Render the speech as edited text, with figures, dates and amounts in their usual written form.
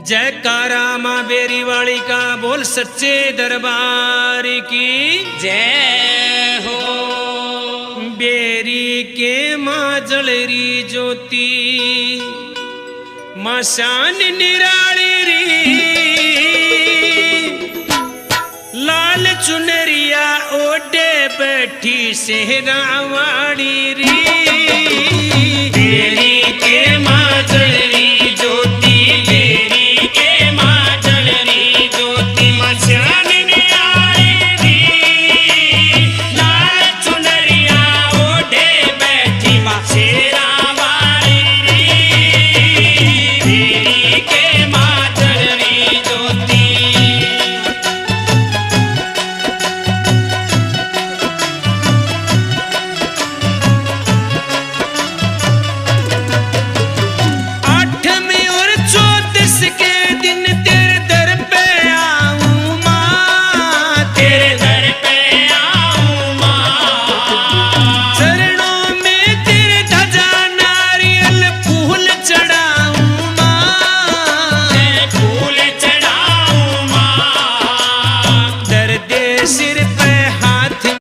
जयकारा माँ बेरी वाली का बोल सच्चे दरबार की जय हो। बेरी के माँ जलरी ज्योति माँ शान निराली री लाल चुनरिया ओडे बैठी सेहरा वाड़ी री